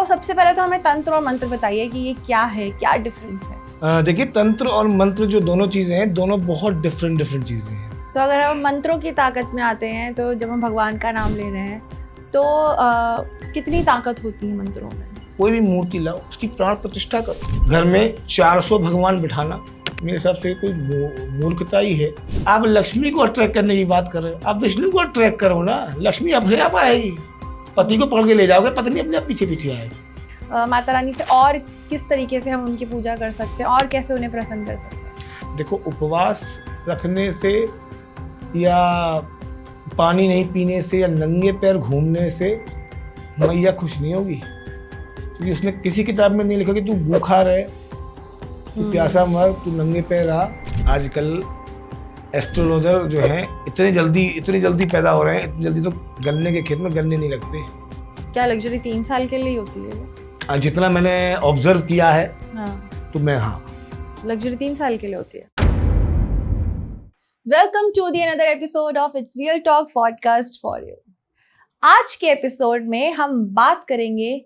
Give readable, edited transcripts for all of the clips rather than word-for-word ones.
सबसे पहले तो हमें तंत्र और मंत्र बताइए कि ये क्या है, क्या डिफरेंस है। देखिए, तंत्र और मंत्र जो दोनों चीजें हैं, दोनों बहुत डिफरेंट चीजें हैं। तो अगर हम मंत्रों की ताकत में आते हैं, तो जब हम भगवान का नाम ले रहे हैं तो कितनी ताकत होती है मंत्रों में? कोई भी मूर्ति लाओ, उसकी प्राण प्रतिष्ठा करो। घर में 400 भगवान बिठाना मेरे हिसाब से कोई मूर्खता ही है। आप लक्ष्मी को अट्रैक्ट करने की बात कर रहे हो, आप विष्णु को अट्रैक्ट करो ना। लक्ष्मी अपने आप आएगी, पति को पकड़ के ले जाओगे, पत्नी अपने आप पीछे पीछे आएगी। माता रानी से और किस तरीके से हम उनकी पूजा कर सकते हैं और कैसे उन्हें प्रसन्न कर सकते हैं? देखो, उपवास रखने से या पानी नहीं पीने से या नंगे पैर घूमने से मैया खुश नहीं होगी, क्योंकि उसने किसी किताब में नहीं लिखा कि तू भूखा रहे, तू प्यासा मर, तू नंगे पैर आ। आजकल एस्ट्रोलॉजर जो हैं इतनी जल्दी पैदा हो रहे हैं, इतनी जल्दी तो गन्ने के खेत में गन्ने नहीं लगते। क्या लग्जरी 3 साल के लिए होती है? जितना मैंने ऑब्जर्व किया है, तो लग्जरी 3 साल के लिए होती है। Welcome to the another episode of it's real talk podcast for you. आज के एपिसोड में हम बात करेंगे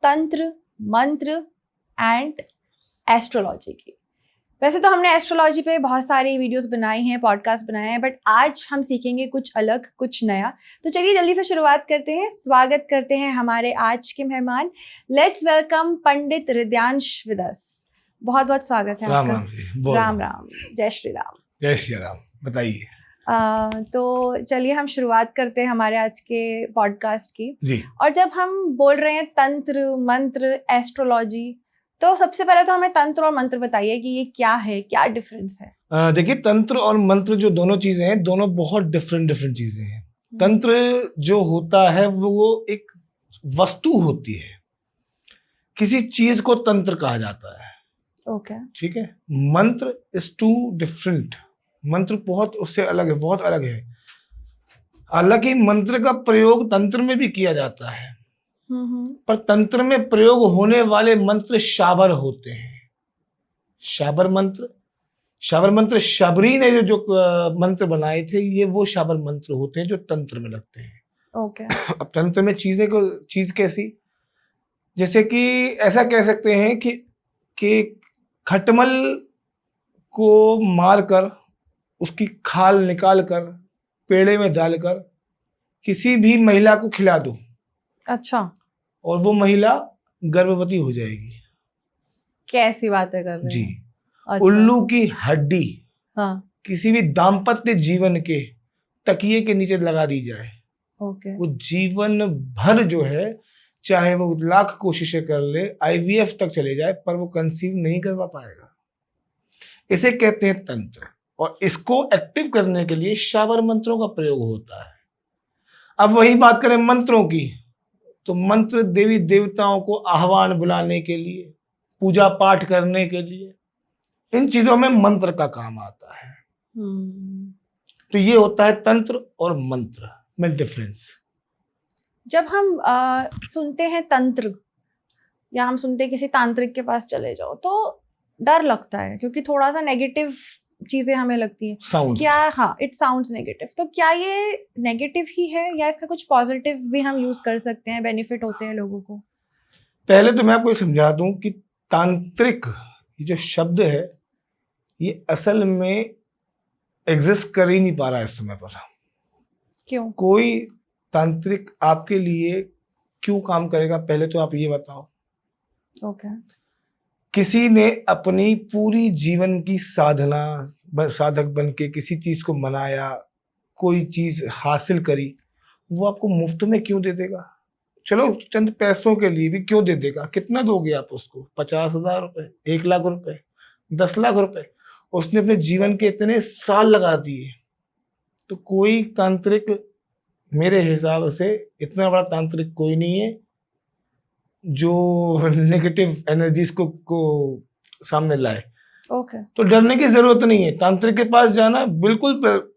तंत्र, मंत्र एंड एस्ट्रोलॉजी की। वैसे तो हमने एस्ट्रोलॉजी पे बहुत सारी वीडियोस बनाई हैं, पॉडकास्ट बनाए हैं, बट आज हम सीखेंगे कुछ अलग, कुछ नया। तो चलिए जल्दी से शुरुआत करते हैं। स्वागत करते हैं हमारे आज के मेहमान। Let's welcome Pandit Hridayansh with us. बहुत बहुत स्वागत है आपका। राम राम, जय श्री राम। जय श्री राम। बताइए। तो चलिए हम शुरुआत करते हैं हमारे आज के पॉडकास्ट की जी। और जब हम बोल रहे हैं तंत्र, मंत्र, एस्ट्रोलॉजी, तो सबसे पहले तो हमें तंत्र और मंत्र बताइए कि ये क्या है, क्या डिफरेंस है। देखिए, तंत्र और मंत्र जो दोनों चीजें हैं, दोनों बहुत डिफरेंट चीजें हैं। तंत्र जो होता है वो एक वस्तु होती है, किसी चीज को तंत्र कहा जाता है। ओके, ठीक है। मंत्र इज टू डिफरेंट। मंत्र बहुत उससे अलग है, बहुत अलग है। हालांकि मंत्र का प्रयोग तंत्र में भी किया जाता है, पर तंत्र में प्रयोग होने वाले मंत्र शाबर होते हैं। शाबर मंत्र शबरी ने जो मंत्र बनाए थे, ये वो शाबर मंत्र होते हैं जो तंत्र में लगते हैं। ओके। अब तंत्र में चीज कैसी, जैसे कि ऐसा कह सकते हैं कि खटमल को मारकर उसकी खाल निकालकर पेड़े में डालकर किसी भी महिला को खिला दो। अच्छा। और वो महिला गर्भवती हो जाएगी। कैसी बातें कर रहे हैं जी। अच्छा। उल्लू की हड्डी किसी भी दाम्पत्य जीवन के तकिए के नीचे लगा दी जाए, ओके, वो जीवन भर जो है, चाहे वो लाख कोशिशें कर ले, IVF तक चले जाए, पर वो कंसीव नहीं करवा पाएगा। इसे कहते हैं तंत्र, और इसको एक्टिव करने के लिए शाबर मंत्रों का प्रयोग होता है। अब वही बात करें मंत्रों की, तो मंत्र देवी देवताओं को आह्वान बुलाने के लिए, पूजा पाठ करने के लिए, इन चीजों में मंत्र का काम आता है। तो ये होता है तंत्र और मंत्र में डिफरेंस। जब हम सुनते हैं तंत्र या हम सुनते हैं किसी तांत्रिक के पास चले जाओ, तो डर लगता है, क्योंकि थोड़ा सा नेगेटिव चीजें हमें लगती हैं। साउंड क्या, हाँ, इट साउंड्स नेगेटिव। तो क्या ये नेगेटिव ही है या इसका कुछ पॉजिटिव भी हम यूज कर सकते हैं, बेनिफिट होते हैं लोगों को? पहले तो मैं आपको समझा दूं कि तांत्रिक ये जो शब्द है, ये असल में एग्जिस्ट कर ही नहीं पा रहा है इस समय पर। क्यों? कोई तांत्रिक आपके लिए क्यों काम करेगा, पहले तो आप ये बताओ। ओके। किसी ने अपनी पूरी जीवन की साधक बन के किसी चीज को मनाया, कोई चीज हासिल करी, वो आपको मुफ्त में क्यों दे देगा? चलो चंद पैसों के लिए भी क्यों दे देगा? कितना दोगे आप उसको? 50,000 रुपए, 1 लाख रुपए, 10 लाख रुपए? उसने अपने जीवन के इतने साल लगा दिए। तो कोई तांत्रिक, मेरे हिसाब से इतना बड़ा तांत्रिक कोई नहीं है जो नेगेटिव एनर्जीज को सामने लाए। ओके। तो डरने की जरूरत नहीं है। तांत्रिक के पास जाना बिल्कुल,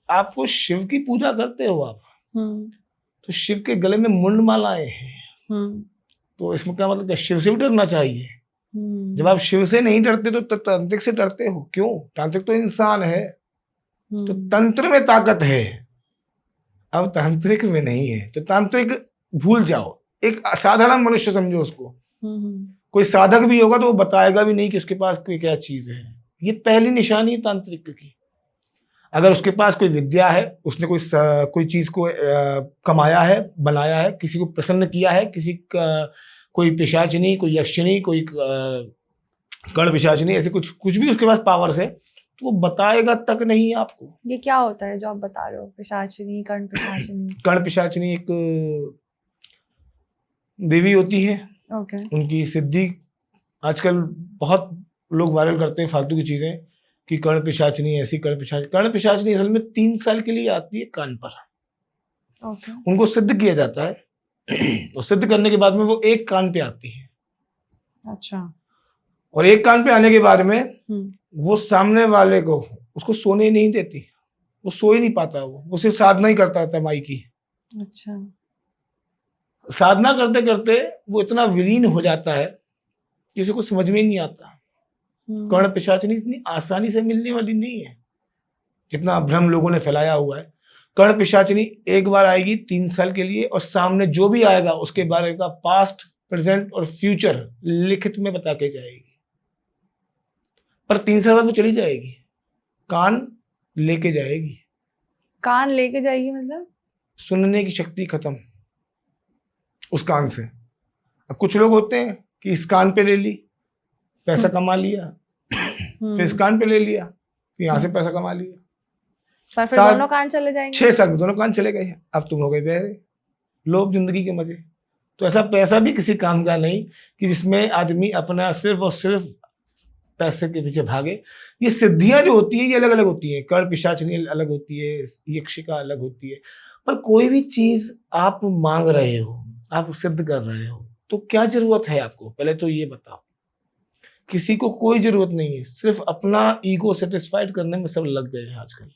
आपको शिव की पूजा करते हो आप, तो शिव के गले में मुंड मालाएं हैं, तो इसमें क्या मतलब, शिव से भी डरना चाहिए? जब आप शिव से नहीं डरते तो तांत्रिक से डरते हो क्यों? तांत्रिक तो इंसान है। तो तंत्र में ताकत है, अब तांत्रिक में नहीं है। तो तांत्रिक भूल जाओ, एक साधारण मनुष्य समझो उसको। हम्म। कोई साधक भी होगा तो वो बताएगा भी नहीं कि उसके पास कोई क्या चीज है। ये पहली निशानी है तांत्रिक की। अगर उसके पास कोई विद्या है, उसने कोई चीज को कमाया है, बनाया है, किसी को प्रसन्न किया है, कोई पिशाचिनी, कोई यक्षिनी, कोई कर्ण पिशाचिनी, ऐसे कुछ कुछ भी उसके पास पावर्स है, तो वो बताएगा तक नहीं आपको। ये क्या होता है जो आप बता रहे हो, पिशाचिनी, कर्ण पिशाचिनी? कर्ण पिशाचिनी एक देवी होती है। ओके। उनकी सिद्धि आजकल बहुत लोग वायरल करते हैं फालतू की चीजें कि कर्ण पिशाचिनी ऐसी, कर्ण पिशाचिनी असल में 3 साल के लिए आती है कान पर। ओके। उनको सिद्ध किया जाता है और सिद्ध करने के बाद में वो एक कान पे आती है। अच्छा। और एक कान पे आने के बाद में हम्म। वो सामने वाले को उसको सोने नहीं देती, वो सो ही नहीं पाता, वो सिर्फ साधना ही करता रहता है माई की। अच्छा। साधना करते करते वो इतना विलीन हो जाता है कि उसे कुछ समझ में ही नहीं आता। कर्ण पिशाचिनी इतनी आसानी से मिलने वाली नहीं है जितना भ्रम लोगों ने फैलाया हुआ है। कर्ण पिशाचिनी एक बार आएगी 3 साल के लिए, और सामने जो भी आएगा उसके बारे का पास्ट, प्रेजेंट और फ्यूचर लिखित में बता के जाएगी। पर 3 साल बाद वो चली जाएगी, कान लेके जाएगी। कान लेके जाएगी मतलब? सुनने की शक्ति खत्म उस कान से। अब कुछ लोग होते हैं कि इस कान पे ले ली, पैसा कमा लिया, फिर इस कान पे ले लिया, फिर यहाँ से पैसा कमा लिया, पर फिर दोनों कान चले जाएंगे। 6 साल में दोनों कान चले गए। अब तुम हो गए बहरे, लोभ जिंदगी के मजे। तो ऐसा पैसा भी किसी काम का नहीं कि जिसमें आदमी अपना सिर्फ और सिर्फ पैसे के पीछे भागे। ये सिद्धियां जो होती है ये अलग अलग होती है। कर्ण पिशाचिनी अलग होती है, यक्षिका अलग होती है। पर कोई भी चीज आप मांग रहे हो, आप सिद्ध कर रहे हो, तो क्या जरूरत है आपको? पहले तो ये बताओ। किसी को कोई जरूरत नहीं है, सिर्फ अपना ईगो सेटिस्फाइड करने में सब लग गए हैं आजकल।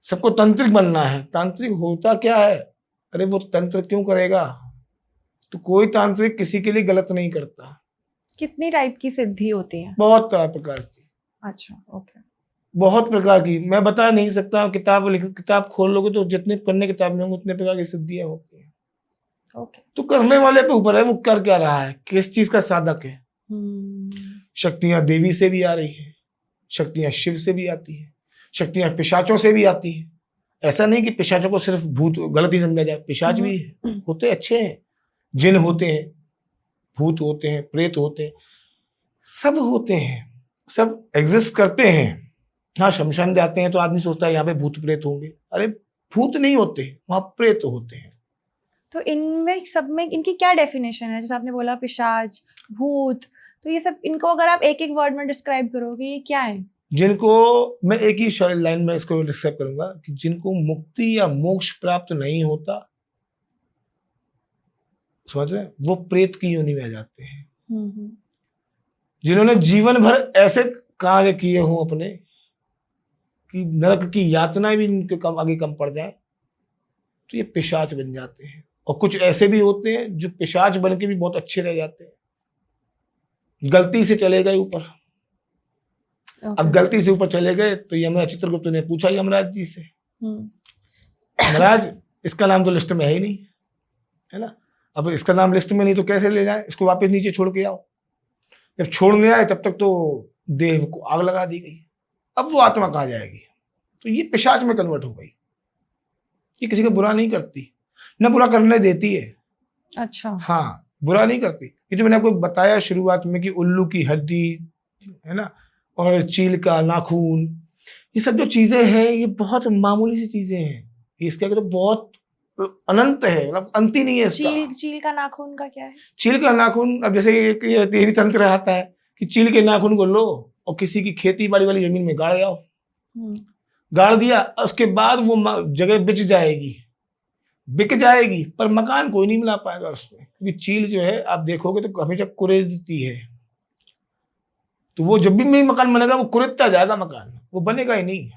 सबको तांत्रिक बनना है। तांत्रिक होता क्या है? अरे वो तंत्र क्यों करेगा? तो कोई तांत्रिक किसी के लिए गलत नहीं करता। कितनी टाइप की सिद्धि होती है? बहुत प्रकार की। अच्छा, ओके। बहुत प्रकार की, मैं बता नहीं सकता। किताब खोल लोगे तो जितने पन्ने किताब में होंगे उतने प्रकार की सिद्धियां होती हैं। ओके। तो करने वाले पे ऊपर है, वो कर क्या रहा है, किस चीज का साधक है। शक्तियां देवी से भी आ रही है, शक्तियां शिव से भी आती है, शक्तियां पिशाचों से भी आती है। ऐसा नहीं कि पिशाचों को सिर्फ भूत गलत ही समझा जाए, पिशाच भी होते अच्छे हैं, जिन होते हैं, भूत होते हैं, प्रेत होते हैं, सब होते हैं, सब एग्जिस्ट करते हैं। हाँ, शमशान जाते हैं तो आदमी सोचता है यहाँ पे भूत प्रेत होंगे। अरे भूत नहीं होते, वहां प्रेत होते हैं। तो इनमें सब में इनकी क्या डेफिनेशन है? जैसे आपने बोला पिशाच, भूत, तो ये सब, इनको अगर आप एक एक वर्ड में डिस्क्राइब करोगे, ये क्या है? जिनको मैं एक ही लाइन में इसको डिस्क्राइब करूंगा कि जिनको मुक्ति या मोक्ष प्राप्त नहीं होता, समझ रहे हैं, वो प्रेत की योनि में आ जाते हैं। जिन्होंने जीवन भर ऐसे कार्य किए हों अपने कि नरक की यातनाएं भी इनके आगे कम पड़ जाए, तो ये पिशाच बन जाते हैं। और कुछ ऐसे भी होते हैं जो पिशाच बन के भी बहुत अच्छे रह जाते हैं। गलती से चले गए ऊपर। अब गलती से ऊपर चले गए तो यमराज चित्रगुप्त ने पूछा यमराज जी से, महाराज इसका नाम तो लिस्ट में है ही नहीं, है ना, अब इसका नाम लिस्ट में नहीं तो कैसे ले जाए, इसको वापस नीचे छोड़ के आओ। जब छोड़ने आए तब तक तो देह को आग लगा दी गई। अब वो आत्मा कहाँ जाएगी? तो ये पिशाच में कन्वर्ट हो गई। ये किसी का बुरा नहीं करती, न बुरा करने देती है। अच्छा। हाँ, बुरा नहीं करती। ये जो मैंने आपको बताया शुरुआत में कि उल्लू की हड्डी, है ना, और चील का नाखून, ये सब जो चीजें हैं ये बहुत मामूली सी चीजें हैं। ये इसके आगे तो बहुत अनंत है, मतलब अंत ही नहीं है इसका। चील का नाखून का क्या है? चील का नाखून, अब जैसे ये देवी तंत्र आता है कि चील के नाखून को लो और किसी की खेती बाड़ी वाली जमीन में गाड़ आओ। गाड़ दिया, उसके बाद वो जगह बिक जाएगी, पर मकान कोई नहीं बना पाएगा उसमें, क्योंकि चील जो है आप देखोगे तो हमेशा कुरेदती है। तो वो जब भी मकान बनेगा वो कुरेदता जाएगा मकान, वो बनेगा ही नहीं।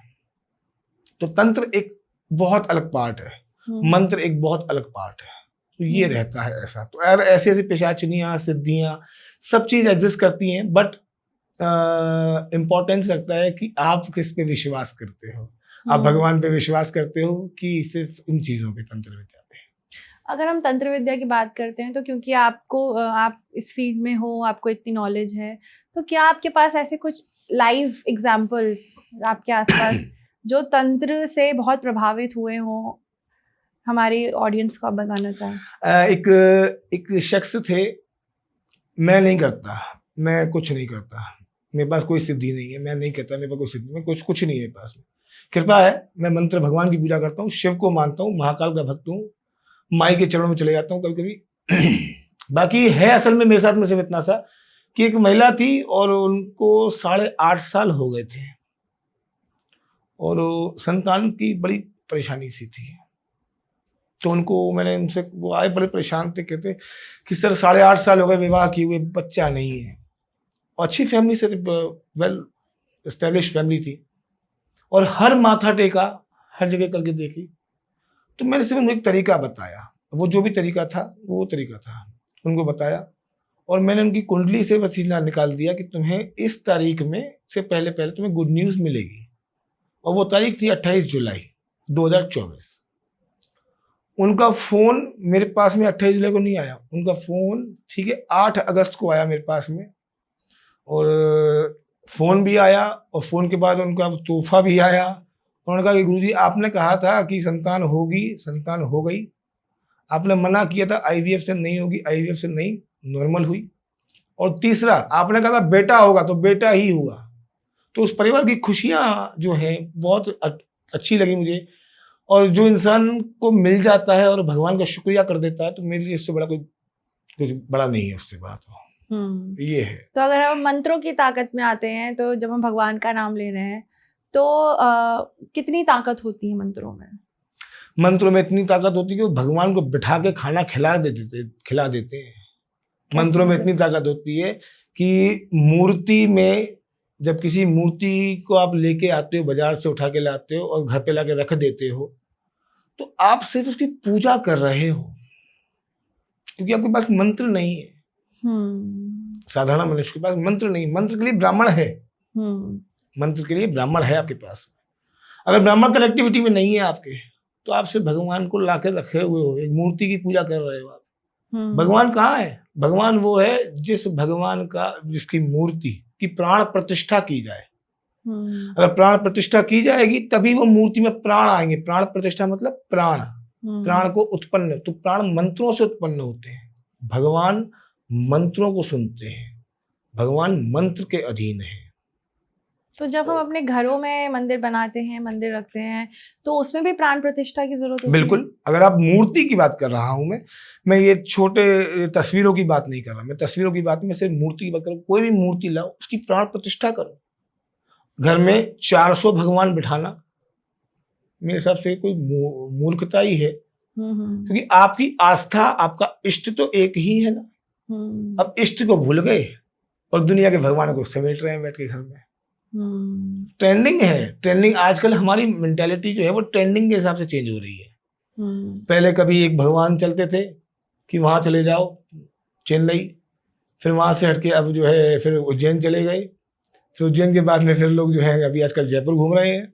तो तंत्र एक बहुत अलग पार्ट है, मंत्र एक बहुत अलग पार्ट है। तो ये रहता है ऐसा। तो यार ऐसी ऐसी पिशाचनियां, सिद्धियां, सब चीज एग्जिस्ट करती हैं, बट इम्पोर्टेंस रखता है कि आप किस पे विश्वास करते हो। आप भगवान पे विश्वास करते हो कि सिर्फ इन चीजों पे तंत्र में जाते हैं। अगर हम तंत्र विद्या की बात करते हैं तो क्योंकि आप इस फील्ड में हो, आपको इतनी नॉलेज है, तो क्या आपके पास ऐसे कुछ लाइव एग्जांपल्स आपके आसपास जो तंत्र से बहुत प्रभावित हुए हों, हमारी ऑडियंस को आप बताना चाहें? एक शख्स थे, मैं नहीं करता, मैं कुछ नहीं करता, मेरे पास कोई सिद्धि नहीं है, मैं नहीं कहता मेरे पास कोई सिद्धि, मैं कुछ नहीं है मेरे पास में, कृपा है, मैं मंत्र भगवान की पूजा करता हूँ, शिव को मानता हूँ, महाकाल का भक्त हूँ, माई के चरणों में चले जाता हूँ कभी कभी। बाकी है असल में मेरे साथ में सिर्फ इतना सा कि एक महिला थी और उनको 8.5 साल हो गए थे और संतान की बड़ी परेशानी सी थी। तो उनको मैंने उनसे, वो आए बड़े परेशान थे, कहते कि सर 8.5 साल हो गए विवाह किए हुए, बच्चा नहीं है, अच्छी फैमिली से, वेल एस्टेब्लिश फैमिली थी और हर माथा टेका, हर जगह करके देखी। तो मैंने सिर्फ उनको एक तरीका बताया, वो जो भी तरीका था वो तरीका था, उनको बताया और मैंने उनकी कुंडली से वसीला निकाल दिया कि तुम्हें इस तारीख में से पहले पहले तुम्हें गुड न्यूज़ मिलेगी। और वो तारीख थी 28 जुलाई 2024। उनका फ़ोन मेरे पास में 28 जुलाई को नहीं आया, उनका फ़ोन ठीक है 8 अगस्त को आया मेरे पास में और फ़ोन भी आया और फ़ोन के बाद उनका तोहफा भी आया। उन्होंने कहा कि गुरुजी आपने कहा था कि संतान होगी, संतान हो गई, आपने मना किया था आईवीएफ से नहीं होगी, आईवीएफ से नहीं, नॉर्मल हुई, और तीसरा आपने कहा था बेटा होगा तो बेटा ही हुआ। तो उस परिवार की खुशियाँ जो हैं बहुत अच्छी लगी मुझे, और जो इंसान को मिल जाता है और भगवान का शुक्रिया कर देता है तो मेरे लिए इससे बड़ा कुछ बड़ा नहीं है, उससे बड़ा तो ये है। तो अगर हम मंत्रों की ताकत में आते हैं, तो जब हम भगवान का नाम ले रहे हैं तो कितनी ताकत होती है मंत्रों में? मंत्रों में इतनी ताकत होती है कि वो भगवान को बिठा के खाना खिला देते हैं। मंत्रों में इतनी ताकत होती है कि मूर्ति में, जब किसी मूर्ति को आप लेके आते हो, बाजार से उठा के लाते हो और घर पे लाके रख देते हो, तो आप सिर्फ उसकी पूजा कर रहे हो, क्योंकि आपके पास मंत्र नहीं है। साधारण मनुष्य के पास मंत्र नहीं, मंत्र के लिए ब्राह्मण है, मंत्र के लिए ब्राह्मण है आपके पास। अगर ब्राह्मण कनेक्टिविटी में नहीं है आपके, तो आप सिर्फ भगवान को लाके रखे हुए हो, एक मूर्ति की पूजा कर रहे हो आप। भगवान कहाँ है? भगवान वो है जिस भगवान का, जिसकी मूर्ति की प्राण प्रतिष्ठा की जाए। अगर प्राण प्रतिष्ठा की जाएगी तभी वो मूर्ति में प्राण आएंगे। प्राण प्रतिष्ठा मतलब प्राण, प्राण को उत्पन्न, तो प्राण मंत्रों से उत्पन्न होते हैं। भगवान मंत्रों को सुनते हैं, भगवान मंत्र के अधीन है। तो जब हम अपने घरों में मंदिर बनाते हैं, मंदिर रखते हैं, तो उसमें भी प्राण प्रतिष्ठा की जरूरत होती है? बिल्कुल। अगर आप मूर्ति की बात कर रहा हूं, मैं ये छोटे तस्वीरों की बात नहीं कर रहा, मैं तस्वीरों की बात, मैं सिर्फ मूर्ति की बात कर रहा हूं। कोई भी मूर्ति लाओ, उसकी प्राण प्रतिष्ठा करो। घर में 400 भगवान बिठाना मेरे हिसाब से कोई मूर्खता ही है, क्योंकि आपकी आस्था, आपका इष्ट तो एक ही है ना। अब इष्ट को भूल गए और दुनिया के भगवान को समेट रहे हैं बैठ के घर में। ट्रेंडिंग है, ट्रेंडिंग आजकल हमारी मेंटालिटी जो है वो ट्रेंडिंग के हिसाब से चेंज हो रही है। पहले कभी एक भगवान चलते थे कि वहां चले जाओ चेन्नई, फिर वहां से हटके अब जो है फिर उज्जैन चले गए, फिर उज्जैन के बाद में फिर लोग जो है अभी आजकल जयपुर घूम रहे हैं।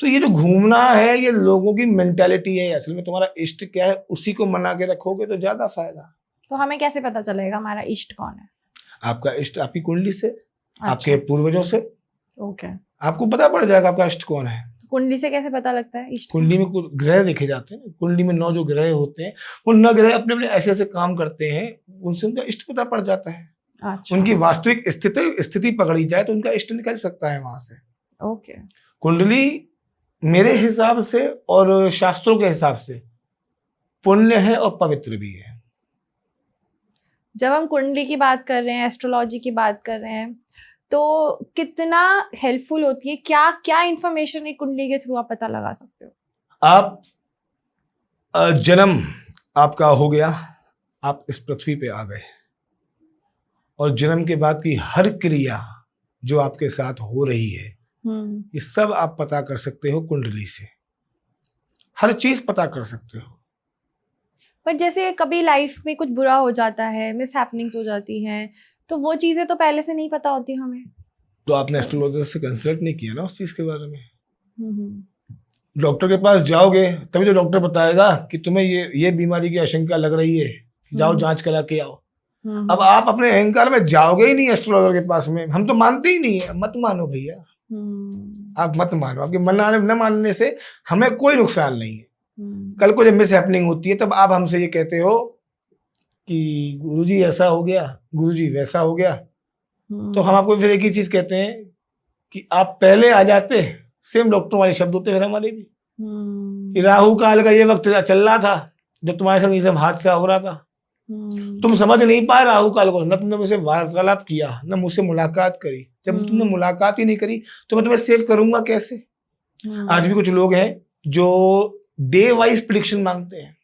तो ये जो घूमना है ये लोगों की मेंटालिटी है। असल में तुम्हारा इष्ट क्या है उसी को मना के रखोगे तो ज्यादा फायदा। तो हमें कैसे पता चलेगा हमारा इष्ट कौन है? आपका इष्ट आपकी कुंडली से, अच्छा। आपके पूर्वजों से ओके। आपको पता पड़ जाएगा आपका इष्ट कौन है। तो कुंडली से कैसे पता लगता है इष्ट? कुंडली में कुछ ग्रह देखे जाते हैं। कुंडली में 9 जो ग्रह होते हैं, वो 9 ग्रह अपने अपने ऐसे ऐसे काम करते हैं, उनसे उनका इष्ट पता पड़ जाता है। अच्छा। उनकी वास्तविक स्थिति पकड़ी जाए तो उनका इष्ट निकल सकता है वहां से। ओके। कुंडली मेरे हिसाब से और शास्त्रों के हिसाब से पुण्य है और पवित्र भी है। जब हम कुंडली की बात कर रहे हैं, एस्ट्रोलॉजी की बात कर रहे हैं, तो कितना हेल्पफुल होती है? क्या क्या इंफॉर्मेशन एक कुंडली के थ्रू आप पता लगा सकते हो? आप जन्म आपका हो गया, आप इस पृथ्वी पे आ गए, और जन्म के बाद की हर क्रिया जो आपके साथ हो रही है ये सब आप पता कर सकते हो कुंडली से। हर चीज पता कर सकते हो। पर जैसे कभी लाइफ में कुछ बुरा हो जाता है, मिस हैपनिंग्स हो जाती हैं, तो वो चीजें तो पहले से नहीं पता होती हमें। तो आपने एस्ट्रोलॉजर से कंसल्ट नहीं किया ना उस चीज के बारे में। डॉक्टर के पास जाओगे तभी तो डॉक्टर बताएगा कि तुम्हें ये बीमारी की आशंका लग रही है, जाओ जांच करा के आओ। अब आप अपने अहंकार में जाओगे ही नहीं एस्ट्रोलॉजर के पास में, हम तो मानते ही नहीं है, मत मानो भैया, आप मत मानो। आपके न मानने से हमें कोई नुकसान नहीं है। कल को जब मिस हैपनिंग होती है तब आप हमसे ये कहते हो कि गुरुजी ऐसा हो गया, गुरुजी वैसा हो गया, तो हम आपको फिर एक ही चीज कहते हैं कि आप पहले आ जाते। सेम डॉक्टरों वाले शब्द होते हैं हमारे भी, कि राहु काल का ये वक्त चल रहा था जब तुम्हारे संग ये सब हादसा हो रहा था, तुम समझ नहीं पाए राहु काल को, न तुमने मुझसे वार्तालाप किया, न मुझसे मुलाकात करी। जब तुमने मुलाकात ही नहीं करी तो मैं तुम्हें सेव करूंगा कैसे? आज भी कुछ लोग हैं जो डे वाइज प्रिडिक्शन मांगते हैं।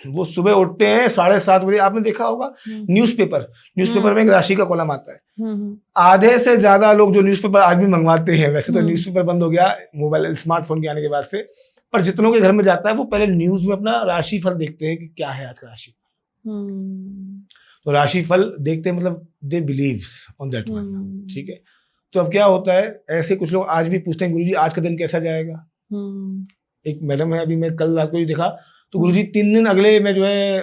वो सुबह उठते हैं 7:30 बजे, आपने देखा होगा न्यूज़पेपर में एक राशि का कॉलम आता है। आधे से ज्यादा लोग जो न्यूज़पेपर आज भी मंगवाते हैं, वैसे तो न्यूज़पेपर बंद हो गया मोबाइल स्मार्टफोन के आने के बाद से, पर जितनों के घर में जाता है वो पहले न्यूज में अपना राशिफल देखते हैं कि क्या है आज का राशि। तो राशिफल देखते हैं, मतलब दे बिलीव्स ऑन दैट वन। ठीक है, तो अब क्या होता है, ऐसे कुछ लोग आज भी पूछते हैं गुरुजी आज का दिन कैसा जाएगा। एक मैडम है, अभी मैं कल रात को ही देखा, तो गुरुजी 3 दिन अगले मैं जो है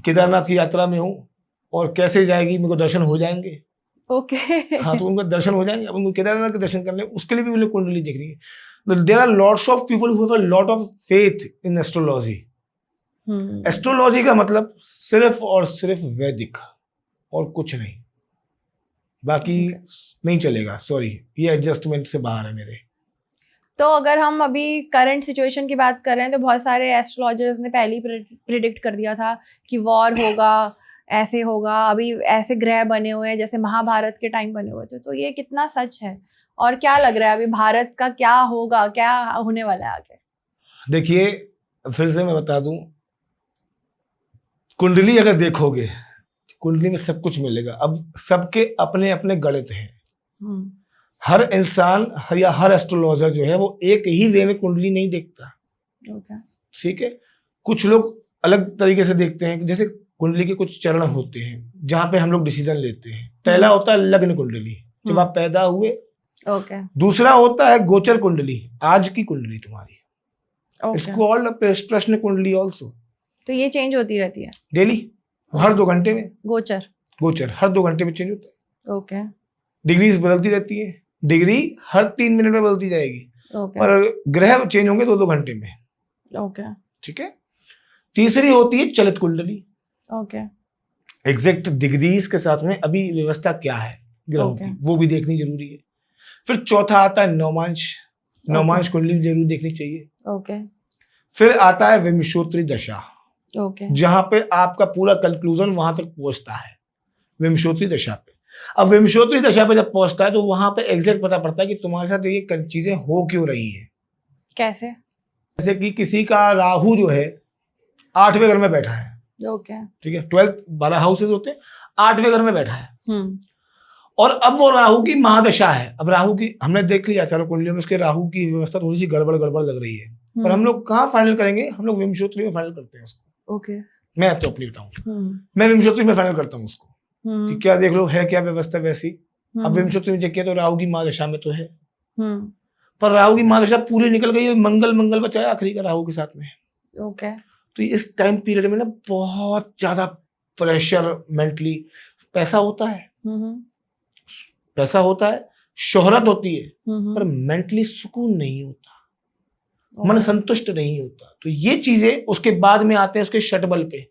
केदारनाथ की यात्रा में हूँ, और कैसे जाएगी, मेरे को दर्शन हो जाएंगे। हाँ, तो उनका दर्शन हो जाएंगे। अब उनको केदारनाथ के दर्शन करने, उसके लिए भी उन्हें कुंडली देख रही है। There are lots of people who have a lot of faith in astrology. Astrology का मतलब सिर्फ और सिर्फ वैदिक और कुछ नहीं, बाकी नहीं चलेगा। सॉरी, ये एडजस्टमेंट से बाहर है मेरे। तो अगर हम अभी करंट सिचुएशन की बात कर रहे हैं तो बहुत सारे एस्ट्रोलॉजर्स ने पहले ही प्रिडिक्ट कर दिया था कि वॉर होगा, ऐसे होगा, अभी ऐसे ग्रह बने हुए हैं जैसे महाभारत के टाइम बने हुए थे। तो ये कितना सच है और क्या लग रहा है अभी भारत का क्या होगा, क्या होने वाला है आगे? देखिए, फिर से मैं बता दूं, कुंडली अगर देखोगे, कुंडली में सब कुछ मिलेगा। अब सबके अपने अपने गणित हैं। हर इंसान या हर एस्ट्रोलॉजर जो है वो एक ही वे में कुंडली नहीं देखता। ठीक है, कुछ लोग अलग तरीके से देखते हैं। जैसे कुंडली के कुछ चरण होते हैं जहां पे हम लोग डिसीजन लेते हैं। पहला होता है लग्न कुंडली, जब आप पैदा हुए। दूसरा होता है गोचर कुंडली, आज की कुंडली तुम्हारी। इट्स कॉल्ड प्रश्न कुंडली ऑल्सो। तो ये चेंज होती रहती है डेली, हर 2 घंटे में। गोचर हर 2 घंटे में चेंज होता है। डिग्रीज बदलती रहती है, डिग्री हर 3 मिनट में बदलती जाएगी। और ग्रह चेंज होंगे 2-2 घंटे में। ठीक है। तीसरी होती है चलित कुंडली। एग्जैक्ट डिग्रीज के साथ में अभी व्यवस्था क्या है ग्रहों की, वो भी देखनी जरूरी है। फिर चौथा आता है नवमांश कुंडली भी जरूर देखनी चाहिए। फिर आता है विंशोत्तरी दशा, जहां पे आपका पूरा कंक्लूजन वहां तक पहुंचता है, विंशोत्तरी दशा पे। अब विंशोत्तरी दशा पे जब पहुंचता है तो वहां पे एग्जैक्ट पता पड़ता है कि तुम्हारे साथ ये चीजें हो क्यों रही है। कैसे? जैसे कि किसी का राहु जो है 8वें घर में बैठा है। ठीक है, 12 हाउसेज होते हैं, 8वें घर में बैठा है। और अब वो राहु की महादशा है। अब राहु की हमने देख लिया चारों कुंडलियों में, उसके राहु की व्यवस्था थोड़ी सी गड़बड़ लग रही है। पर हम लोग कहाँ फाइनल करेंगे? हम लोग विंशोत्तरी में फाइनल करते हैं उसको। मैं तो अपनी बताऊं, मैं विंशोत्तरी में फाइनल करता हूँ उसको कि क्या देख लो है क्या व्यवस्था वैसी। अब विंशोत्तरी में देखिए तो राहु की महादशा में तो है, पर राहु की महादशा पूरी निकल गई, मंगल बचा आखिरी का राहु के साथ में। तो इस टाइम पीरियड में ना बहुत ज्यादा प्रेशर मेंटली, पैसा होता है, शोहरत होती है, पर मेंटली सुकून नहीं होता, मन संतुष्ट नहीं होता। तो ये चीजें उसके बाद में आते हैं उसके शटबल पे।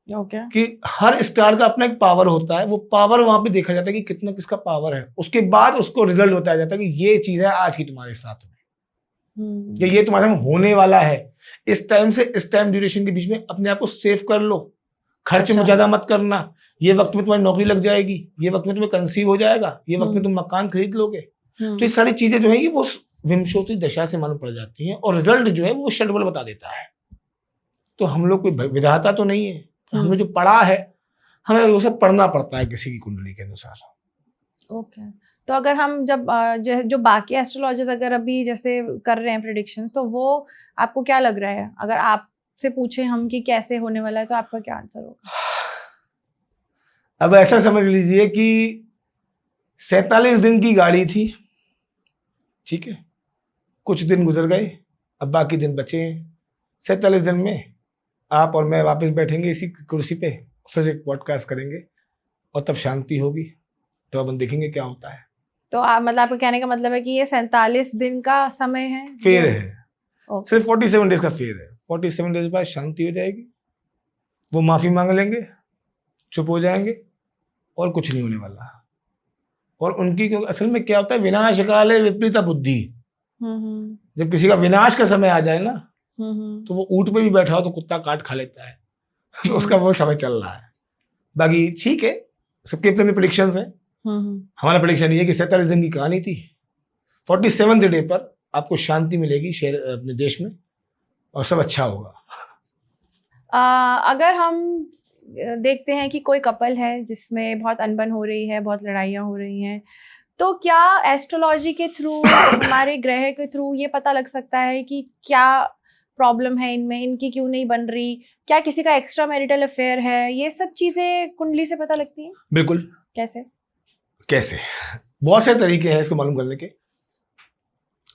कि हर स्टार का अपना एक पावर होता है, वो पावर वहां पे देखा जाता है कि कितना किसका पावर है। उसके बाद उसको रिजल्ट बताया जाता है कि ये चीज है आज की तुम्हारे साथ में, ये तुम्हारे साथ होने वाला है। इस टाइम से इस टाइम ड्यूरेशन के बीच में अपने आप को सेव कर लो, खर्च में ज्यादा मत करना। ये वक्त में तुम्हारी नौकरी लग जाएगी, ये वक्त में तुम्हें कंसीव हो जाएगा, ये वक्त में तुम मकान खरीद लोगे। तो ये सारी चीजें जो है ये वो विंशोत्तरी दशा से मालूम पड़ जाती हैं, और रिजल्ट जो है वो शटबल बता देता है। तो हम लोग कोई विधाता तो नहीं है, हमने जो पढ़ा है हमें वो सब पढ़ना पड़ता है किसी की कुंडली के अनुसार। तो अगर हम जब जो बाकी एस्ट्रोलॉजर्स अगर अभी जैसे कर रहे हैं प्रेडिक्शंस, तो वो आपको क्या लग रहा है? अगर आपसे पूछे हम कि कैसे होने वाला है तो आपका क्या आंसर होगा? अब ऐसा समझ लीजिए कि 47 दिन की गाड़ी थी, ठीक है, कुछ दिन गुजर गए, अब बाकी दिन बचे हैं। 47 दिन में आप और मैं वापस बैठेंगे इसी कुर्सी पे, फिर से एक पॉडकास्ट करेंगे और तब शांति होगी, तो अपन देखेंगे क्या होता है। तो मतलब आपको कहने का मतलब है कि ये 47 दिन का समय है, फेर है, ओके। सिर्फ 47 डेज का फेर है। 47 डेज बाद शांति हो जाएगी, वो माफी मांग लेंगे, चुप हो जाएंगे और कुछ नहीं होने वाला। और उनकी असल में क्या होता है, विनाश काले विपरीता बुद्धि। जब किसी का विनाश का समय आ जाए ना, तो वो ऊंट पे भी बैठा हो तो कुत्ता काट खा लेता है। तो उसका वो समय चल रहा है। बाकी ठीक है, सबके अपने प्रेडिक्शंस हैं। हमारा प्रेडिक्शन ये है कि 47 दिन की कहानी थी, 47th डे पर आपको शांति मिलेगी शहर अपने देश में और सब अच्छा होगा। अगर हम देखते हैं कि कोई कपल है जिसमें बहुत अनबन हो रही है, बहुत लड़ाइयाँ हो रही हैं, तो क्या एस्ट्रोलॉजी के थ्रू हमारे ग्रह के थ्रू ये पता लग सकता है कि क्या प्रॉब्लम है इनमें, इनकी क्यों नहीं बन रही, क्या किसी का एक्स्ट्रा मैरिटल अफेयर है, ये सब चीजें कुंडली से पता लगती हैं? बिल्कुल। कैसे बहुत से तरीके हैं इसको मालूम करने के,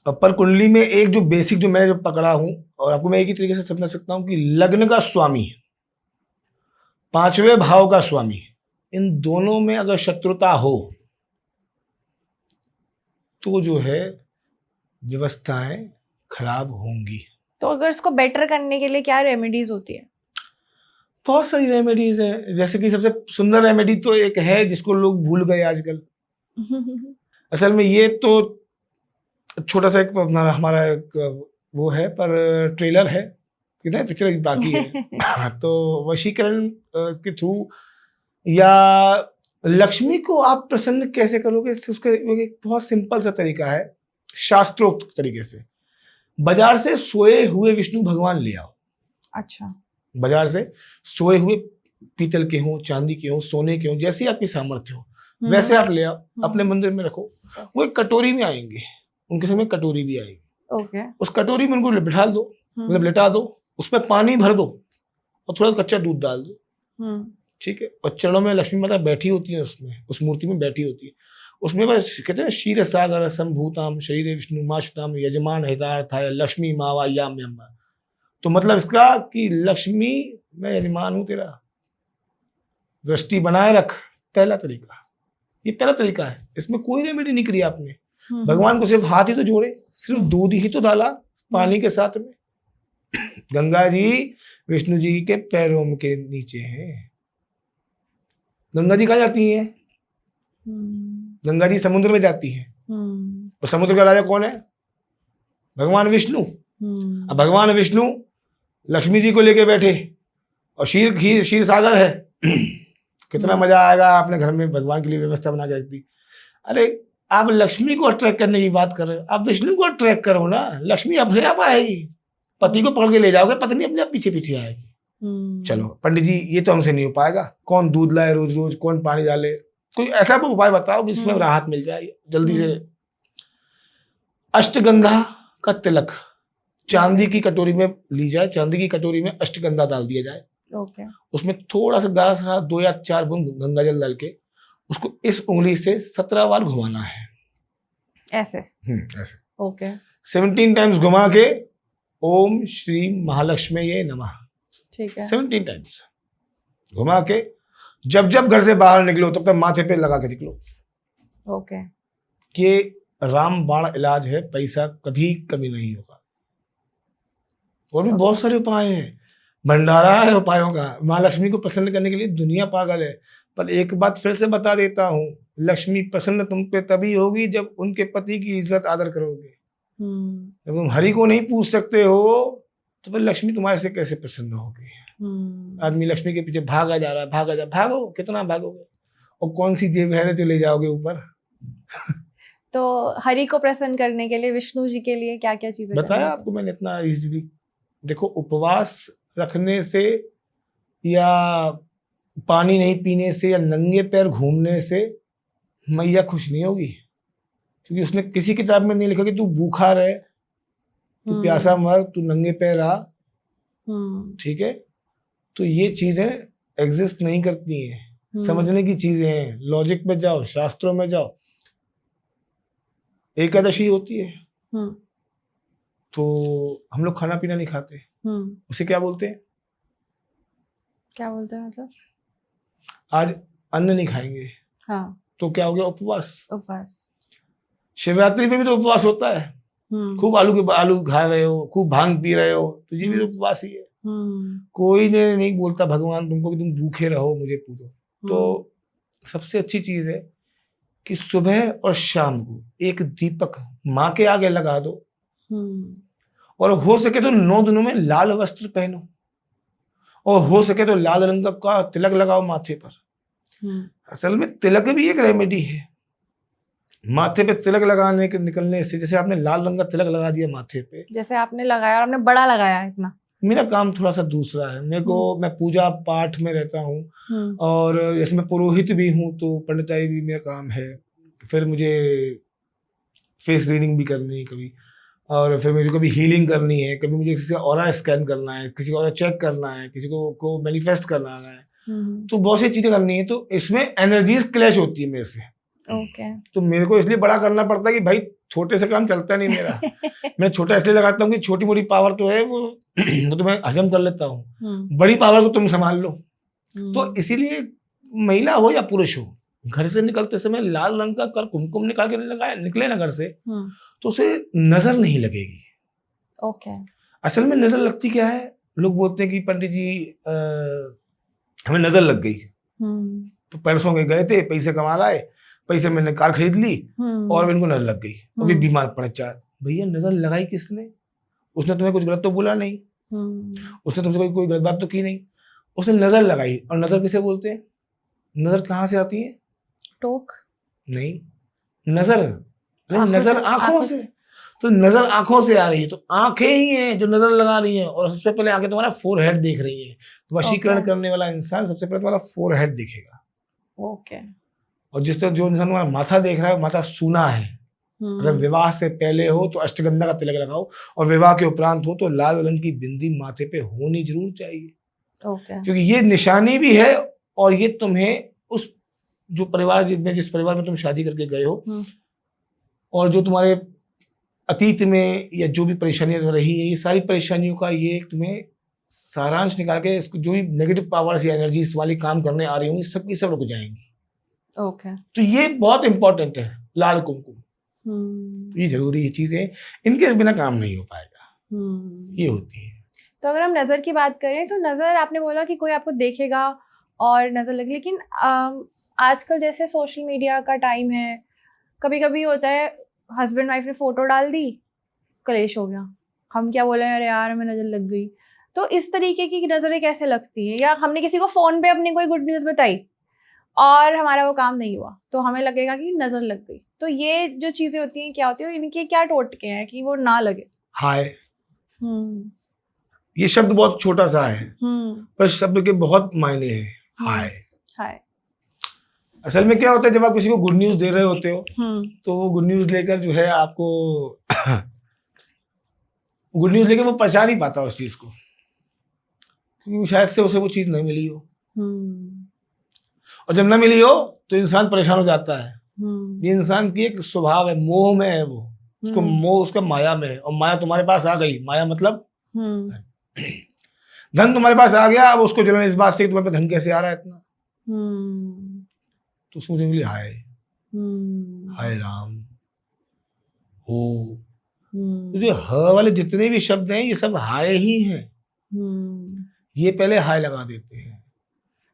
पर कुंडली में एक जो बेसिक जो मैंने जो पकड़ा हूं, और आपको मैं एक ही तरीके से समझ सकता हूं कि लग्न का स्वामी, 5वें भाव का स्वामी, इन दोनों में अगर शत्रुता हो तो जो है व्यवस्थाएं खराब होंगी। तो अगर इसको बेटर करने के लिए क्या रेमेडीज होती है? बहुत सारी रेमेडीज हैं, जैसे कि सबसे सुंदर रेमेडी तो एक है जिसको लोग भूल गए आजकल। असल में ये तो छोटा सा एक हमारा एक वो है, पर ट्रेलर है, कितना पिक्चर बाकी है। तो वशीकरण के थ्रू या लक्ष्मी को आप प्रसन्न कैसे करोगे, उसका एक बहुत सिंपल सा तरीका है, शास्त्रोक्त तरीके से। बाजार से सोए हुए विष्णु भगवान ले आओ। अच्छा। बाजार से सोए हुए पीतल के हों, चांदी के हों, सोने के हों, जैसी आपकी सामर्थ्य हो वैसे आप ले आओ, अपने मंदिर में रखो। वो एक कटोरी में आएंगे, उनके समय कटोरी भी आएगी। ओके। उस कटोरी में उनको बिठा दो, मतलब लिटा दो, उसमें पानी भर दो और थोड़ा कच्चा दूध डाल दो, ठीक है। और चरणों में लक्ष्मी माता बैठी होती है, उसमें उस मूर्ति में बैठी होती है। उसमें बस कहते हैं क्षीर सागर संभूताम शरीर विष्णु माशुताम यजमान हितार्थाय लक्ष्मी मावायाम। तो मतलब इसका कि लक्ष्मी मैं यजमान हूं तेरा, दृष्टि बनाए रख। पहला तरीका, ये पहला तरीका है, इसमें कोई रेमेडी नहीं करी आपने। भगवान को सिर्फ हाथ ही तो जोड़े, सिर्फ दूध ही तो डाला पानी के साथ में। गंगा जी विष्णु जी के पैरों के नीचे हैं। गंगा जी कहाँ जाती हैं? गंगा जी समुद्र में जाती है। और समुद्र का राजा कौन है? भगवान विष्णु। अब भगवान विष्णु लक्ष्मी जी को लेके बैठे और क्षीर सागर है। कितना मजा आएगा आपने घर में भगवान के लिए व्यवस्था बना के दी। अरे आप लक्ष्मी को अट्रैक्ट करने की बात कर रहे हो, आप विष्णु को अट्रैक्ट करो ना, लक्ष्मी अपने आप आएगी। पति को पकड़ के ले जाओगे, पत्नी अपने आप पीछे पीछे आएगी। चलो पंडित जी ये तो हमसे नहीं हो पाएगा, कौन दूध लाए रोज रोज, कौन पानी डाले, कोई ऐसा उपाय बताओ जिसमें राहत मिल जाए जल्दी से। अष्टगंधा का तिलक चांदी की कटोरी में ली जाए, चांदी की कटोरी में अष्टगंधा डाल दिया जाए। ओके। उसमें थोड़ा सा गाढ़ा सा 2 या 4 बूंद गंगा जल डाल के उसको इस उंगली से 17 बार घुमाना है, ऐसे। ऐसे। ओके। 17 टाइम्स घुमा के ओम श्री महालक्ष्मी नमः, ठीक है। 17 टाइम्स घुमा के जब जब घर से बाहर निकलो तब तक माथे पे लगा के निकलो। ओके। ये रामबाण इलाज है, पैसा कभी कमी नहीं होगा। और भी बहुत सारे उपाय हैं, भंडारा है उपायों का। माँ लक्ष्मी को प्रसन्न करने के लिए दुनिया पागल है, पर एक बात फिर से बता देता हूँ, लक्ष्मी प्रसन्न तुम पे तभी होगी जब उनके पति की इज्जत आदर करोगे। जब तुम हरि को नहीं पूछ सकते हो तो फिर लक्ष्मी तुम्हारे से कैसे प्रसन्न होगी। आदमी लक्ष्मी के पीछे भागा जा रहा है, भागो, कितना भागोगे, और कौन सी जेब है जो ले जाओगे ऊपर। तो हरि को प्रसन्न करने के लिए विष्णु जी के लिए क्या क्या चीजें बताया आपको मैंने इतना इजीली। देखो उपवास रखने से या पानी नहीं पीने से या नंगे पैर घूमने से मैया खुश नहीं होगी, क्योंकि उसने किसी किताब में नहीं लिखा कि तू भूखा रहे, तू प्यासा मर, तू नंगे पैर आ, ठीक है। तो ये चीजें एग्जिस्ट नहीं करती हैं, समझने की चीजें हैं। लॉजिक में जाओ, शास्त्रों में जाओ। एकादशी होती है, तो हम लोग खाना पीना नहीं खाते, उसे क्या बोलते हैं? क्या बोलते हैं मतलब? आज अन्न नहीं खाएंगे, हाँ, तो क्या हो गया? उपवास। उपवास। शिवरात्रि में भी तो उपवास होता है, खूब आलू खा रहे हो, खूब भांग पी रहे हो, तो ये भी तो उपवास ही है। कोई ने नहीं बोलता भगवान तुमको कि तुम भूखे रहो, मुझे पूजो। तो सबसे अच्छी चीज है कि सुबह और शाम को एक दीपक माँ के आगे लगा दो, और हो सके तो 9 दिनों में लाल वस्त्र पहनो, और हो सके तो लाल रंग का तिलक लगाओ माथे पर। असल में तिलक भी एक रेमेडी है। माथे पे तिलक लगाने के निकलने से, जैसे आपने लाल रंग का तिलक लगा दिया माथे पे, जैसे आपने लगाया और आपने बड़ा लगाया इतना। मेरा काम थोड़ा सा दूसरा है, मेरे को मैं पूजा पाठ में रहता हूँ, और जैसे मैं पुरोहित भी हूँ तो पंडिताई भी मेरा काम है। फिर मुझे फेस रीडिंग भी करनी है कभी, और फिर मुझे कभी हीलिंग करनी है, कभी मुझे किसी का ऑरा स्कैन करना है, किसी का ऑरा चेक करना है, किसी को मैनिफेस्ट करना है, तो बहुत सी चीजें करनी है। तो इसमें एनर्जीज क्लैश होती है मेरे से। तो मेरे को इसलिए बड़ा करना पड़ता है कि भाई छोटे से काम चलता नहीं मेरा। मैं छोटा इसलिए लगाता हूँ कि छोटी मोटी पावर तो है वो तो मैं हजम कर लेता हूँ, बड़ी पावर को तुम संभाल लो। तो इसीलिए महिला हो या पुरुष हो, घर से निकलते समय लाल रंग का कर कुमकुम निकाल के लगाए निकले ना घर से, तो उसे नजर नहीं लगेगी। असल में नजर लगती क्या है? लोग बोलते हैं कि पंडित जी हमें नजर लग गई, तो परसों के गए थे, पैसे कमा लाए, पैसे मैंने कार खरीद ली और इनको नजर लग गई, और भी बीमार पड़े चार। भैया नजर लगाई किसने? उसने तुम्हें कुछ गलत तो बोला नहीं, उसने तुमसे कोई गलत बात तो की नहीं, उसने नजर लगाई। और नजर किसे बोलते हैं? नजर कहाँ से आती है? टोक नहीं, नजर नजर आंखों से। तो नजर आंखों से आ रही है, तो आंखें ही हैं जो नजर लगा रही हैं। और सबसे पहले आंखें तुम्हारा फोरहेड देख रही है। तो वशीकरण करने वाला इंसान सबसे पहले तुम्हारा फोरहेड दिखेगा। और जिस तरह जो इंसान तुम्हारा माथा देख रहा है, माथा सूना है। अगर विवाह से पहले हो तो अष्टगंधा का तिलक लगाओ, और विवाह के उपरांत हो तो लाल रंग की बिंदी माथे पे होनी जरूर चाहिए। क्योंकि ये निशानी भी है, और ये तुम्हें उस जो परिवार जिस परिवार में तुम शादी करके गए हो, और जो तुम्हारे अतीत में या जो भी परेशानियां रही है, ये सारी परेशानियों का ये तुम्हें सारांश निकाल के इसको जो भी नेगेटिव पावर्स या एनर्जीज तुम्हारी काम करने आ रही होंगी, सबकी सब रुक जाएंगी। तो ये बहुत इंपॉर्टेंट है लाल कुमकुम। ये जरूरी चीजें, इनके बिना काम नहीं हो पाएगा। ये होती है। तो अगर हम नजर की बात करें तो नजर, आपने बोला कि कोई आपको देखेगा और नजर लगे, लेकिन आजकल जैसे सोशल मीडिया का टाइम है, कभी कभी होता है हस्बैंड वाइफ ने फोटो डाल दी, कलेश हो गया, हम क्या बोले, अरे यार हमें नजर लग गई। तो इस तरीके की नजरें कैसे लगती हैं? या हमने किसी को फोन पे अपनी कोई गुड न्यूज बताई और हमारा वो काम नहीं हुआ, तो हमें लगेगा कि नजर लग गई। तो ये जो चीजें होती हैं क्या होती है, और इनके क्या टोटके हैं कि वो ना लगे? हाय, ये शब्द बहुत छोटा सा है, पर शब्द के बहुत मायने हैं। हाय असल में क्या होता है, जब आप किसी को गुड न्यूज दे रहे होते हो, तो वो गुड न्यूज लेकर जो है आपको गुड न्यूज लेकर वो पहचान नहीं पाता उस चीज को, क्योंकि शायद से उसे वो चीज नहीं मिली हो। और जब ना मिली हो तो इंसान परेशान हो जाता है। ये इंसान की एक स्वभाव है, मोह में है वो, उसको मोह उसका माया में है। और माया तुम्हारे पास आ गई, माया मतलब धन तुम्हारे पास आ गया। अब उसको जलन इस बात से तुम्हारे पास धन कैसे आ रहा है इतना, तो उसको बोली हाय, हाय राम हो। तो जो ह वाले जितने भी शब्द हैं ये सब हाय ही हैं। ये पहले हाय लगा देते हैं।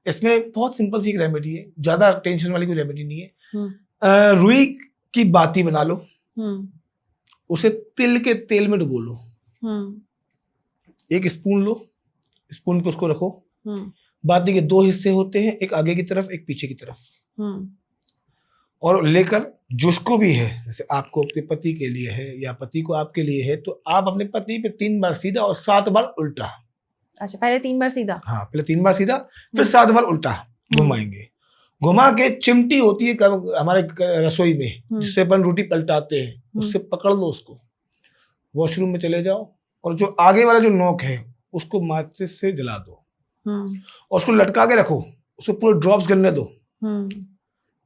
इसमें बहुत सिंपल सी रेमेडी है, ज्यादा टेंशन वाली कोई रेमेडी नहीं है। रुई की बाती बना लो, उसे तिल के तेल में डुबो लो, 1 स्पून लो, स्पून पे उसको रखो। बाती के 2 हिस्से होते हैं, एक आगे की तरफ, एक पीछे की तरफ। और लेकर जिसको भी है, जैसे आपको अपने पति के लिए है या पति को आपके लिए है, तो आप अपने पति पे 3 बार सीधा और 7 बार उल्टा। अच्छा, पहले 3 बार सीधा? हाँ, पहले 3 बार सीधा, फिर 7 बार उल्टा घुमाएंगे। घुमा के चिमटी होती है हमारे रसोई में, जिससे अपन रोटी पलटाते हैं, उससे पकड़ लो उसको, वॉशरूम में चले जाओ, और जो आगे वाला जो नोक है उसको माचिस से जला दो, और उसको लटका के रखो, उसको पूरे ड्रॉप्स गिरने दो।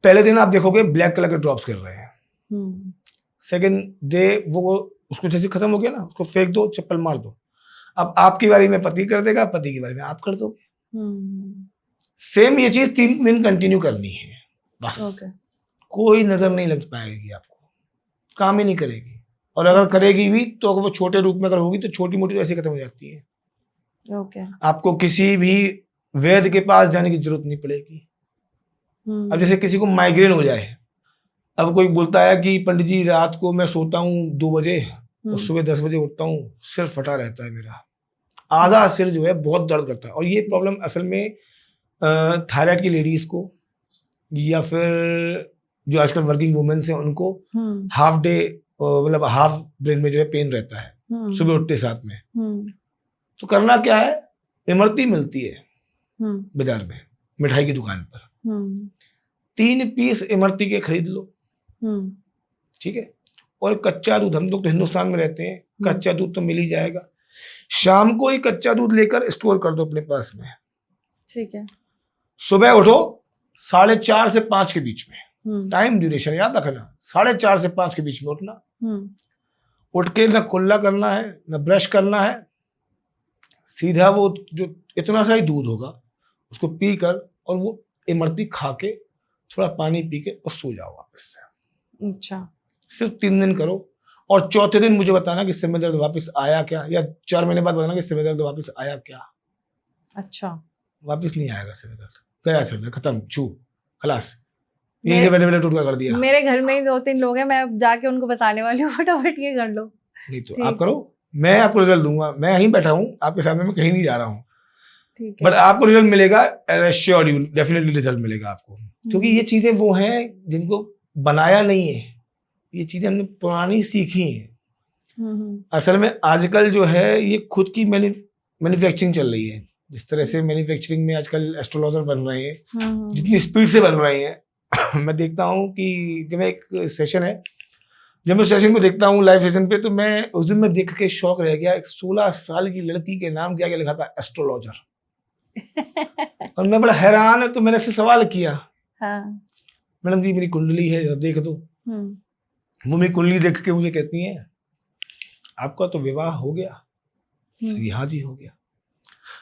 पहले दिन आप देखोगे ब्लैक कलर के ड्रॉप्स गिर रहे हैं, सेकेंड डे वो उसको जैसे खत्म हो गया ना, उसको फेंक दो, चप्पल मार दो। अब आपकी बारी में पति कर देगा, पति की बारी में आप कर दोगे। सेम ये चीज 3 दिन कंटिन्यू करनी है बस। ओके। कोई नजर नहीं लग पाएगी आपको, काम ही नहीं करेगी। और अगर करेगी भी तो वो छोटे रूप में अगर होगी तो छोटी मोटी ऐसे खत्म हो जाती है। ओके। आपको किसी भी वैद्य के पास जाने की जरूरत नहीं पड़ेगी। अब जैसे किसी को माइग्रेन हो जाए, अब कोई बोलता है कि पंडित जी रात को मैं सोता हूँ 2 बजे और सुबह 10 बजे उठता हूँ, सिर फटा रहता है मेरा, आधा सिर जो है बहुत दर्द करता है। और ये प्रॉब्लम असल में थायराइड की लेडीज को, या फिर जो आजकल वर्किंग वुमेन्स हैं उनको हाफ डे मतलब हाफ ब्रेन में जो है पेन रहता है सुबह उठते साथ में। तो करना क्या है, इमरती मिलती है बाजार में मिठाई की दुकान पर, 3 पीस इमरती के खरीद लो, ठीक है। और कच्चा दूध, हम लोग तो हिंदुस्तान में रहते हैं, कच्चा दूध तो मिल ही जाएगा। शाम को ही कच्चा दूध लेकर स्टोर कर दो अपने पास में, ठीक है। सुबह उठो 4:30 से 5 के बीच में, टाइम ड्यूरेशन याद रखना, 4:30 से 5 के बीच में उठना। उठ के ना कुल्ला करना है ना ब्रश करना है, सीधा वो जो इतना सा ही दूध होगा उसको पी कर और वो इमरती खा के थोड़ा पानी पी के और सो जाओ वापस से। अच्छा, सिर्फ 3 दिन करो और चौथे दिन मुझे बताना कि सिर में दर्द वापस आया क्या, या 4 महीने बाद बताना कि सिर में दर्द वापस आया क्या। अच्छा, वापस नहीं आएगा सिर में दर्द, गया सिर में, खत्म, छू, खलास, यहीं से बैठे बैठे टूटका कर दिया। मेरे घर में ही 2-3 लोग हैं, मैं जाके उनको बताने वाली हूँ फटाफट ये कर लो। नहीं तो आप करो, मैं आपको रिजल्ट दूंगा, मैं यहीं बैठा हूँ आपके सामने, मैं कहीं नहीं जा रहा हूँ, बट आपको रिजल्ट मिलेगा, श्योर यू डेफिनेटली रिजल्ट मिलेगा आपको। क्योंकि ये चीजें वो हैं जिनको बनाया नहीं है, ये चीजें हमने पुरानी सीखी हैं। असल में आजकल जो है ये खुद की मैन्युफैक्चरिंग चल रही है। जिस तरह से मैन्युफैक्चरिंग में आजकल एस्ट्रोलॉजर बन रहे हैं, जितनी स्पीड से बन रहे हैं मैं देखता हूँ कि जब एक सेशन है, जब मैं सेशन को देखता हूँ लाइव सेशन पे, तो मैं उस दिन में देख के शौक रह गया। एक 16 साल की लड़की के नाम क्या क्या लिखा था, एस्ट्रोलॉजर। और मैं बड़ा हैरान है, तो मैंने उससे सवाल किया, मैडम जी मेरी कुंडली है देख दो। वो मेरी कुंडली देख के मुझे कहती है आपका तो विवाह हो गया। हाँ जी हो गया।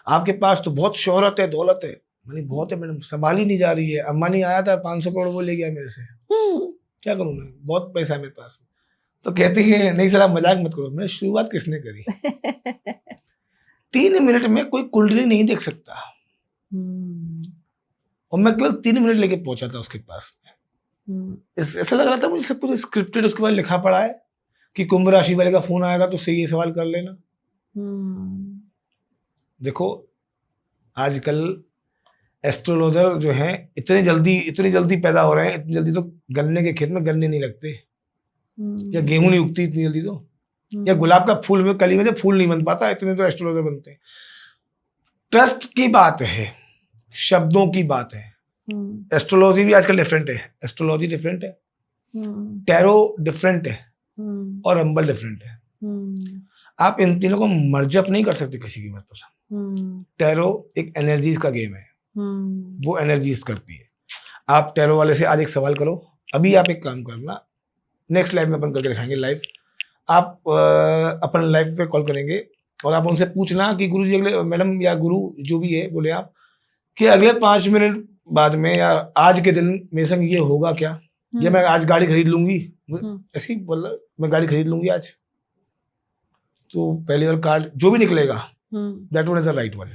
आपके पास तो बहुत शोहरत है, दौलत है। मैंने बहुत है मैडम, संभाली नहीं जा रही है। अंबानी आया था 500 करोड़ वो ले गया मेरे से, क्या करूं मैं, बहुत पैसा है मेरे पास। तो कहती है नहीं सर आप मजाक मत करो। मैंने शुरुआत किसने करी 3 मिनट में कोई कुंडली नहीं देख सकता, और मैं केवल 3 मिनट लेके पहुंचा था उसके पास में। ऐसा लग रहा था मुझे सब कुछ स्क्रिप्टेड उसके बाद लिखा पड़ा है कि कुंभ राशि वाले का फोन आएगा तो उससे ये सवाल कर लेना। देखो आजकल एस्ट्रोलॉजर जो हैं इतनी जल्दी पैदा हो रहे हैं, इतनी जल्दी तो गन्ने के खेत में गन्ने नहीं लगते, या गेहूं नहीं उगती इतनी जल्दी, तो या गुलाब का फूल में कली में जो फूल नहीं बन पाता, इतने तो एस्ट्रोलॉजर बनते हैं। ट्रस्ट की बात है, शब्दों की बात है। एस्ट्रोलॉजी भी आजकल डिफरेंट है, एस्ट्रोलॉजी डिफरेंट है, टैरो डिफरेंट है, और अंबल डिफरेंट है। आप इन तीनों को मर्जअप नहीं कर सकते किसी कीमत पर। टैरो एक एनर्जीज का गेम है, वो एनर्जीज करती है। आप टैरो वाले से आज एक सवाल करो, अभी आप एक काम करना, नेक्स्ट लाइव में अपन करके दिखाएंगे लाइव। आप अपन लाइव पे कॉल करेंगे और आप उनसे पूछना कि गुरु जी अगले, मैडम या गुरु जो भी है, बोले आप कि अगले 5 मिनट बाद में या आज के दिन मेरे संग ये होगा क्या, या मैं आज गाड़ी खरीद लूंगी, ऐसे ही बोल रहा मैं गाड़ी खरीद लूंगी आज। तो पहली बार कार्ड जो भी निकलेगा that one is the right one.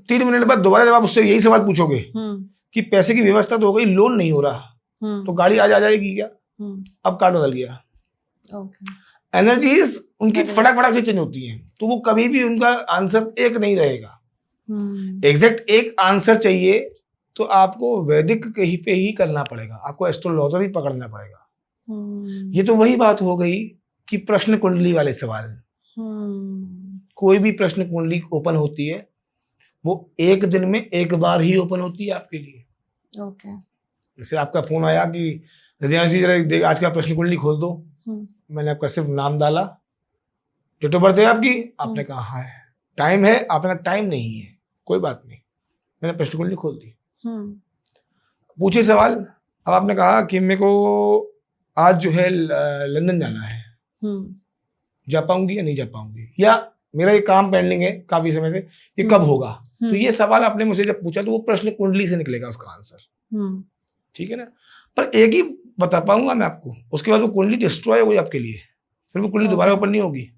3 minute बाद दोबारा जब आप उससे यही सवाल पूछोगे कि पैसे की व्यवस्था तो हो गई, लोन नहीं हो रहा, तो गाड़ी आज आ जाएगी क्या, अब कार्ड बदल गया। एनर्जीज उनकी फटाक से चेंज होती हैं, तो वो कभी भी उनका आंसर एक नहीं रहेगा। एग्जैक्ट एक आंसर चाहिए तो आपको वैदिक कहीं पे ही करना पड़ेगा, आपको एस्ट्रोलॉजर ही पकड़ना पड़ेगा। ये तो वही बात हो गई कि प्रश्न कुंडली वाले सवाल। कोई भी प्रश्न कुंडली ओपन होती है वो एक दिन में एक बार ही ओपन होती है आपके लिए। ओके। जैसे आपका फोन आया कि रियांश जी जरा आज का प्रश्न कुंडली खोल दो, मैंने आपका सिर्फ नाम डाला, डेट ऑफ बर्थ है आपकी, आपने कहा हाँ है, टाइम है, आपने टाइम नहीं है, कोई बात नहीं, मैंने प्रश्न कुंडली खोल दी। पूछे सवाल। अब आपने कहा कि मेरे को आज जो है लंदन जाना है, जा पाऊंगी या नहीं जा पाऊंगी, या मेरा ये काम पेंडिंग है काफी समय से, ये कब होगा। तो ये सवाल आपने मुझे जब पूछा तो वो प्रश्न कुंडली से निकलेगा उसका आंसर, ठीक है ना। पर एक ही बता पाऊंगा मैं आपको, उसके बाद वो कुंडली डिस्ट्रॉय हो गई आपके लिए, फिर वो कुंडली दोबारा ओपन नहीं होगी।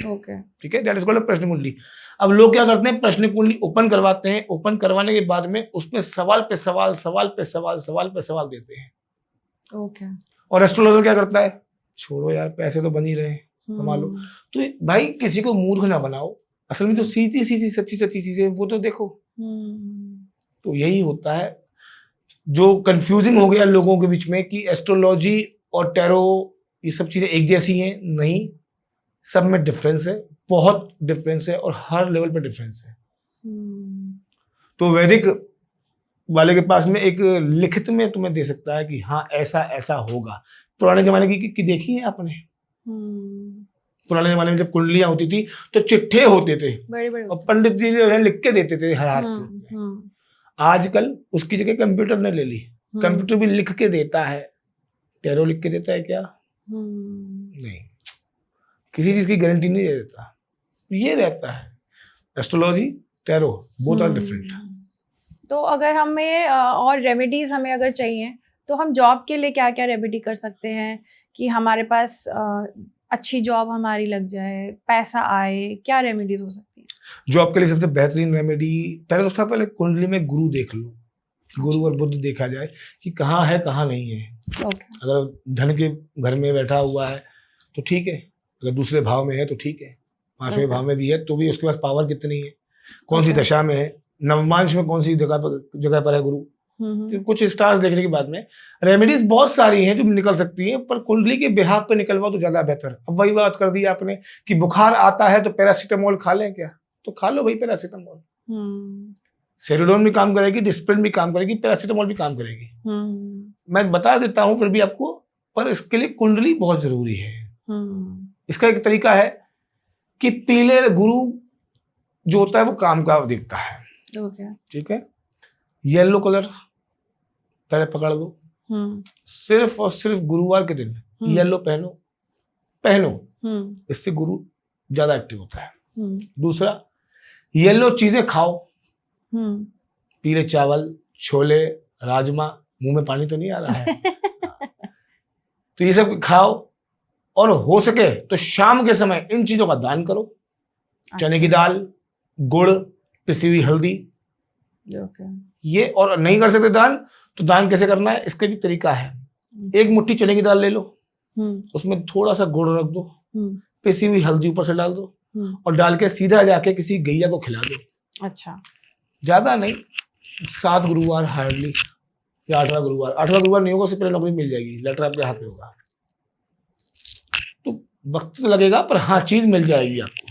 ओके, ठीक है, दैट इज कॉल्ड प्रश्न कुंडली। अब लोग क्या करते हैं, प्रश्न कुंडली ओपन करवाते हैं, ओपन करवाने के बाद में उसमें सवाल पे सवाल, सवाल पे सवाल, सवाल पे सवाल देते हैं। ओके, और एस्ट्रोलॉजर क्या करता है, छोड़ो यार, पैसे तो बन ही रहे हैं, कमा लो। तो भाई किसी को मूर्ख ना बनाओ, असल में जो सीधी सीधी सच्ची सच्ची चीजें वो तो देखो। तो यही होता है जो कंफ्यूजिंग हो गया लोगों के बीच में कि एस्ट्रोलॉजी और टैरो ये सब चीजें एक जैसी हैं। नहीं, सब में डिफरेंस है, बहुत डिफरेंस है, और हर लेवल पे डिफरेंस है। तो वैदिक वाले के पास में एक लिखित में तुम्हें दे सकता है कि हाँ ऐसा ऐसा होगा। पुराने जमाने की देखी है आपने? पुराने जमाने में जब कुंडलियां होती थी तो चिट्ठे होते थे, बड़े और पंडित जी जो है लिख के देते थे हर हाथ से। आजकल उसकी जगह कंप्यूटर ने ले ली, कंप्यूटर भी लिख के देता है। टैरो लिख के देता है क्या? नहीं, किसी चीज की गारंटी नहीं दे देता। ये रहता है astrology, tarot, both are different. तो अगर हमें और रेमेडीज हमें अगर चाहिए तो हम जॉब के लिए क्या क्या रेमेडी कर सकते हैं कि हमारे पास अच्छी जॉब हमारी लग जाए, पैसा आए, क्या रेमेडीज हो सकती है? जॉब के लिए सबसे बेहतरीन रेमेडी, पहले तो उसका पहले कुंडली में गुरु देख लो, गुरु और बुध देखा जाए कि कहाँ है कहाँ नहीं है। अगर धन के घर में बैठा हुआ है तो ठीक है, अगर दूसरे भाव में है तो ठीक है, पांचवें भाव में भी है तो भी उसके पास पावर कितनी है, कौन सी दशा में है, नवमांश में कौन सी जगह पर है गुरु। तो कुछ स्टार्स देखने के बाद में रेमेडीज बहुत सारी हैं जो निकल सकती हैं, पर कुंडली के बिहाफ पे निकलवा तो ज्यादा बेहतर। अब वही बात कर दी आपने कि बुखार आता है तो पैरासीटामोल खा लें क्या, तो खा लो भाई पैरासीटामोल। सेरोडोन भी काम करेगी, डिस्प्रिन भी काम करेगी, पैरासीटामोल भी काम करेगी। मैं बता देता हूं फिर भी आपको, पर इसके लिए कुंडली बहुत जरूरी है। इसका एक तरीका है कि पीले गुरु जो होता है वो काम का देखता है, ठीक है। येलो कलर पहले पकड़ लो, सिर्फ और सिर्फ गुरुवार के दिन येलो पहनो, इससे गुरु ज्यादा एक्टिव होता है। दूसरा, येलो चीजें खाओ, पीले चावल, छोले, राजमा, मुंह में पानी तो नहीं आ रहा है तो ये सब खाओ, और हो सके तो शाम के समय इन चीजों का दान करो। चने की दाल, गुड़, पिसी हुई हल्दी, ये। और नहीं कर सकते दान तो दान कैसे करना है, इसका भी तरीका है। एक मुट्ठी चने की दाल ले लो, उसमें थोड़ा सा गुड़ रख दो, पिसी हुई हल्दी ऊपर से डाल दो, और डाल के सीधा जाके किसी गैया को खिला दो। अच्छा, ज्यादा नहीं, 7 गुरुवार हार्डली, या 8वां गुरुवार। 8वां गुरुवार नहीं होगा, उससे पहले नौकरी मिल जाएगी, लेटर आपके हाथ में होगा। तो वक्त तो लगेगा, पर हाँ चीज मिल जाएगी आपको।